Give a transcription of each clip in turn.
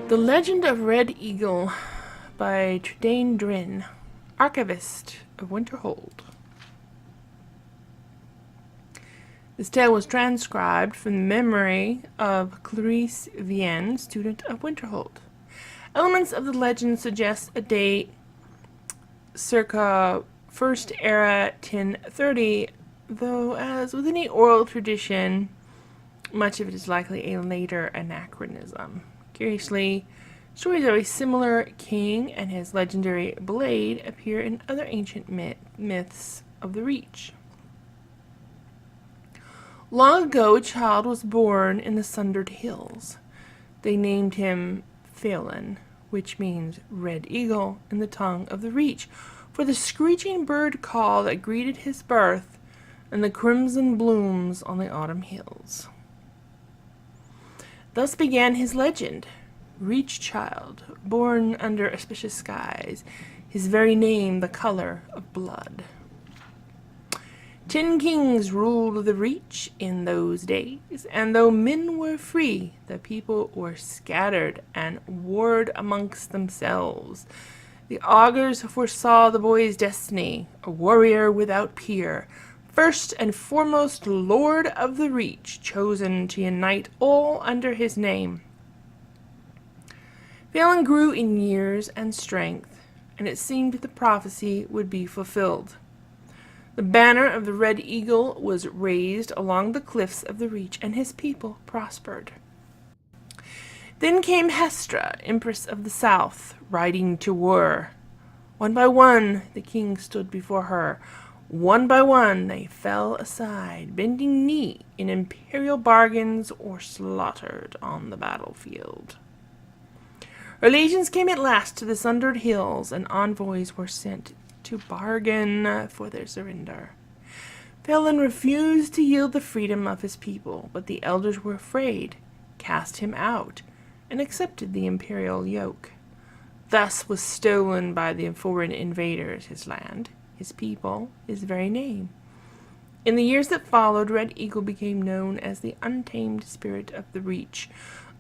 The Legend of Red Eagle by Trudane Drin, archivist of Winterhold. This tale was transcribed from the memory of Clarice Vienne, student of Winterhold. Elements of the legend suggest a date circa First Era 1030, though as with any oral tradition, much of it is likely a later anachronism. Curiously, stories of a similar king and his legendary blade appear in other ancient myths of the Reach. Long ago, a child was born in the Sundered Hills. They named him Phelan, which means Red Eagle in the tongue of the Reach, for the screeching bird call that greeted his birth and the crimson blooms on the autumn hills. Thus began his legend. Reach child, born under auspicious skies, his very name the color of blood. 10 kings ruled the Reach in those days, and though men were free, the people were scattered and warred amongst themselves. The augurs foresaw the boy's destiny, a warrior without peer, first and foremost Lord of the Reach, chosen to unite all under his name. Phelan grew in years and strength, and it seemed the prophecy would be fulfilled. The banner of the Red Eagle was raised along the cliffs of the Reach, and his people prospered. Then came Hestra, Empress of the South, riding to war. One by one the kings stood before her. One by one they fell aside, bending knee in imperial bargains or slaughtered on the battlefield. Her legions came at last to the Sundered Hills, and envoys were sent to bargain for their surrender. Phelan refused to yield the freedom of his people, but the elders were afraid, cast him out, and accepted the imperial yoke. Thus was stolen by the foreign invaders his land, his people, his very name. In the years that followed, Red Eagle became known as the untamed spirit of the Reach,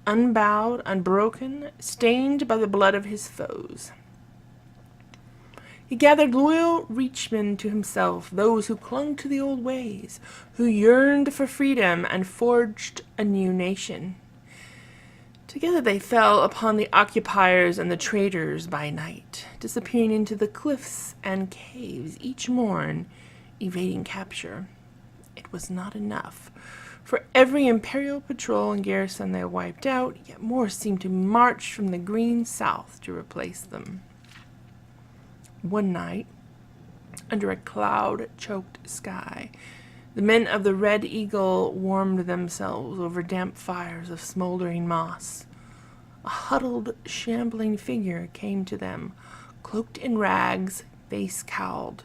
unbowed, unbroken, stained by the blood of his foes. He gathered loyal Reachmen to himself, those who clung to the old ways, who yearned for freedom and forged a new nation. Together they fell upon the occupiers and the traitors by night, disappearing into the cliffs and caves each morn, evading capture. It was not enough. For every imperial patrol and garrison they wiped out, yet more seemed to march from the green south to replace them. One night, under a cloud-choked sky, the men of the Red Eagle warmed themselves over damp fires of smoldering moss. A huddled, shambling figure came to them, cloaked in rags, face cowled.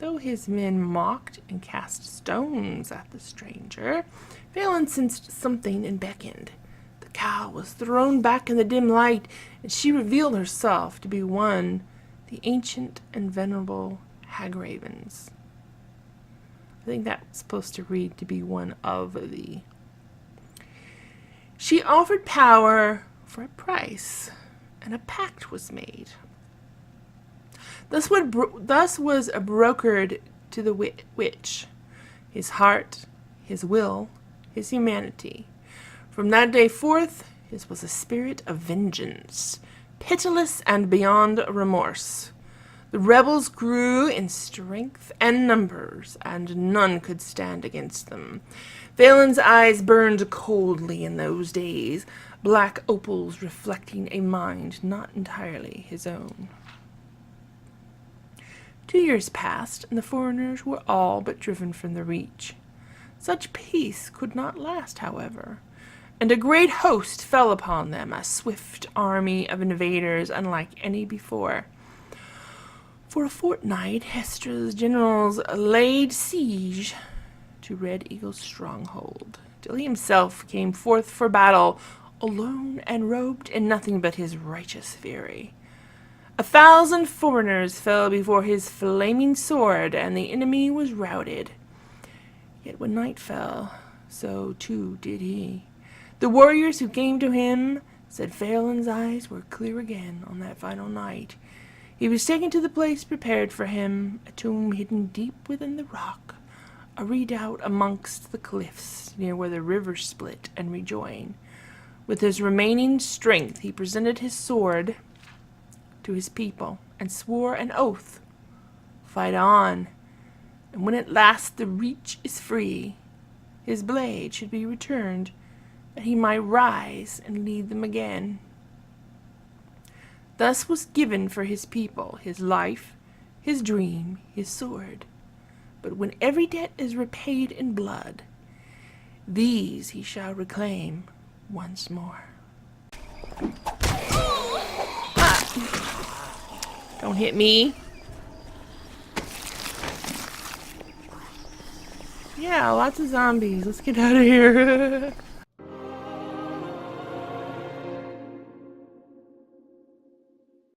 Though his men mocked and cast stones at the stranger, Phelan sensed something and beckoned. The cow was thrown back in the dim light, and she revealed herself to be the ancient and venerable Hagravens. I think that's supposed to read to be one of the. She offered power for a price, and a pact was made. Thus was brokered to the witch his heart, his will, his humanity. From that day forth, his was a spirit of vengeance, pitiless and beyond remorse. The rebels grew in strength and numbers, and none could stand against them. Phelan's eyes burned coldly in those days, black opals reflecting a mind not entirely his own. 2 years passed, and the foreigners were all but driven from the Reach. Such peace could not last, however, and a great host fell upon them, a swift army of invaders unlike any before. For a fortnight, Hestra's generals laid siege to Red Eagle's stronghold, till he himself came forth for battle, alone and robed in nothing but his righteous fury. 1,000 foreigners fell before his flaming sword, and the enemy was routed. Yet when night fell, so too did he. The warriors who came to him said Phelan's eyes were clear again on that final night. He was taken to the place prepared for him, a tomb hidden deep within the rock, a redoubt amongst the cliffs, near where the rivers split and rejoin. With his remaining strength he presented his sword to his people, and swore an oath. Fight on, and when at last the reach is free, his blade should be returned, that he might rise and lead them again. Thus was given for his people his life, his dream, his sword. But when every debt is repaid in blood, these he shall reclaim once more. Ah! Don't hit me. Yeah, lots of zombies. Let's get out of here.